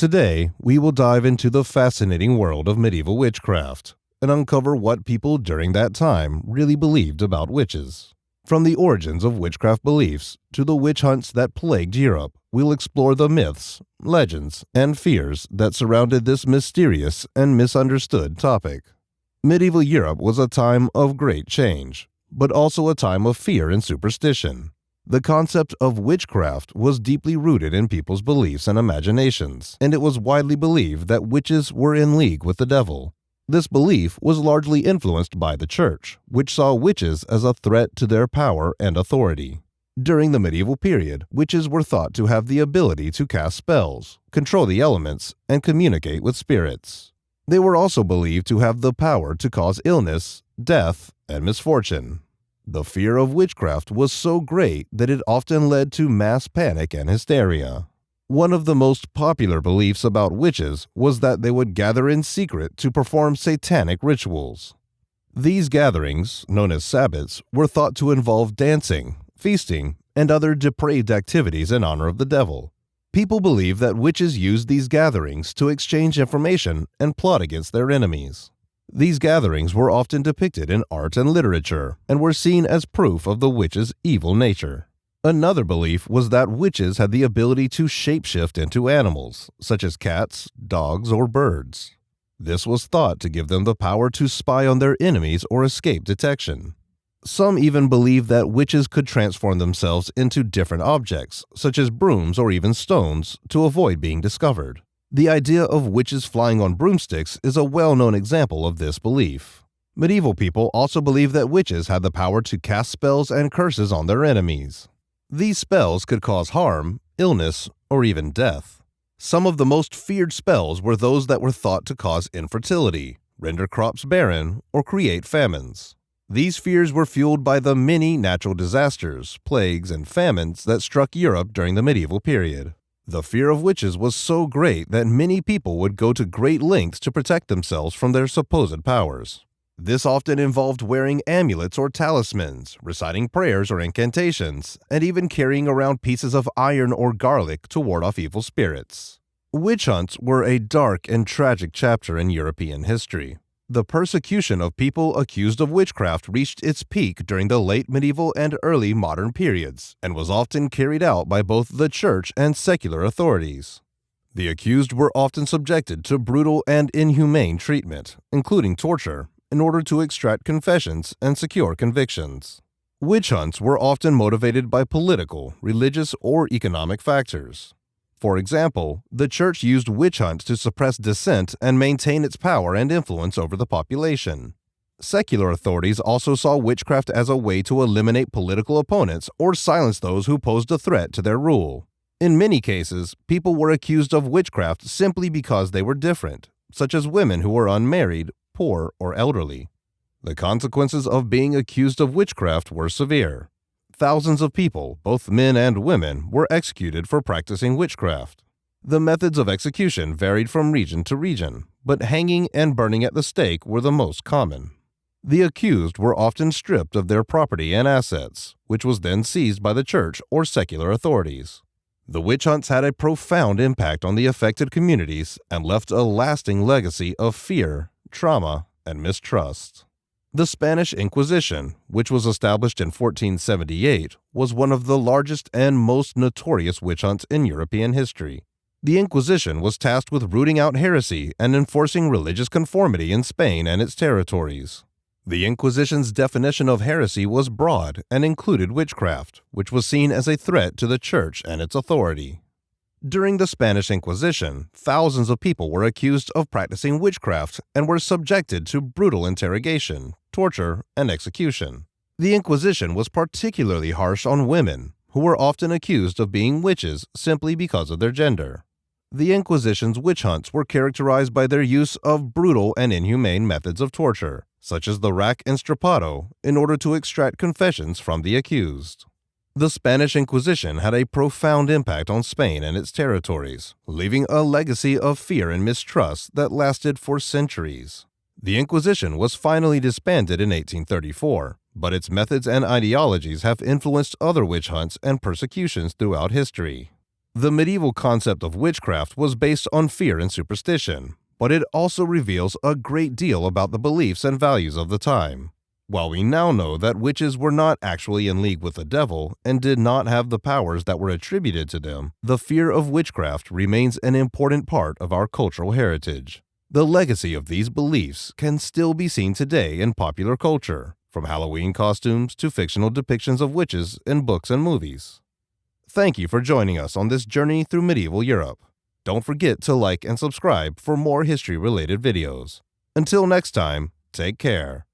Today, we will dive into the fascinating world of medieval witchcraft and uncover what people during that time really believed about witches. From the origins of witchcraft beliefs to the witch hunts that plagued Europe, we'll explore the myths, legends, and fears that surrounded this mysterious and misunderstood topic. Medieval Europe was a time of great change, but also a time of fear and superstition. The concept of witchcraft was deeply rooted in people's beliefs and imaginations, and it was widely believed that witches were in league with the devil. This belief was largely influenced by the church, which saw witches as a threat to their power and authority. During the medieval period, witches were thought to have the ability to cast spells, control the elements, and communicate with spirits. They were also believed to have the power to cause illness, death, and misfortune. The fear of witchcraft was so great that it often led to mass panic and hysteria. One of the most popular beliefs about witches was that they would gather in secret to perform satanic rituals. These gatherings, known as sabbats, were thought to involve dancing, feasting, and other depraved activities in honor of the devil. People believed that witches used these gatherings to exchange information and plot against their enemies. These gatherings were often depicted in art and literature and were seen as proof of the witch's evil nature. Another belief was that witches had the ability to shapeshift into animals, such as cats, dogs, or birds. This was thought to give them the power to spy on their enemies or escape detection. Some even believed that witches could transform themselves into different objects, such as brooms or even stones, to avoid being discovered. The idea of witches flying on broomsticks is a well-known example of this belief. Medieval people also believed that witches had the power to cast spells and curses on their enemies. These spells could cause harm, illness, or even death. Some of the most feared spells were those that were thought to cause infertility, render crops barren, or create famines. These fears were fueled by the many natural disasters, plagues, and famines that struck Europe during the medieval period. The fear of witches was so great that many people would go to great lengths to protect themselves from their supposed powers. This often involved wearing amulets or talismans, reciting prayers or incantations, and even carrying around pieces of iron or garlic to ward off evil spirits. Witch hunts were a dark and tragic chapter in European history. The persecution of people accused of witchcraft reached its peak during the late medieval and early modern periods, and was often carried out by both the church and secular authorities. The accused were often subjected to brutal and inhumane treatment, including torture, in order to extract confessions and secure convictions. Witch hunts were often motivated by political, religious, or economic factors. For example, the church used witch hunts to suppress dissent and maintain its power and influence over the population. Secular authorities also saw witchcraft as a way to eliminate political opponents or silence those who posed a threat to their rule. In many cases, people were accused of witchcraft simply because they were different, such as women who were unmarried, poor, or elderly. The consequences of being accused of witchcraft were severe. Thousands of people, both men and women, were executed for practicing witchcraft. The methods of execution varied from region to region, but hanging and burning at the stake were the most common. The accused were often stripped of their property and assets, which was then seized by the church or secular authorities. The witch hunts had a profound impact on the affected communities and left a lasting legacy of fear, trauma, and mistrust. The Spanish Inquisition, which was established in 1478, was one of the largest and most notorious witch hunts in European history. The Inquisition was tasked with rooting out heresy and enforcing religious conformity in Spain and its territories. The Inquisition's definition of heresy was broad and included witchcraft, which was seen as a threat to the church and its authority. During the Spanish Inquisition, thousands of people were accused of practicing witchcraft and were subjected to brutal interrogation, torture, and execution. The Inquisition was particularly harsh on women, who were often accused of being witches simply because of their gender. The Inquisition's witch hunts were characterized by their use of brutal and inhumane methods of torture, such as the rack and strappado, in order to extract confessions from the accused. The Spanish Inquisition had a profound impact on Spain and its territories, leaving a legacy of fear and mistrust that lasted for centuries. The Inquisition was finally disbanded in 1834, but its methods and ideologies have influenced other witch hunts and persecutions throughout history. The medieval concept of witchcraft was based on fear and superstition, but it also reveals a great deal about the beliefs and values of the time. While we now know that witches were not actually in league with the devil and did not have the powers that were attributed to them, the fear of witchcraft remains an important part of our cultural heritage. The legacy of these beliefs can still be seen today in popular culture, from Halloween costumes to fictional depictions of witches in books and movies. Thank you for joining us on this journey through medieval Europe. Don't forget to like and subscribe for more history-related videos. Until next time, take care.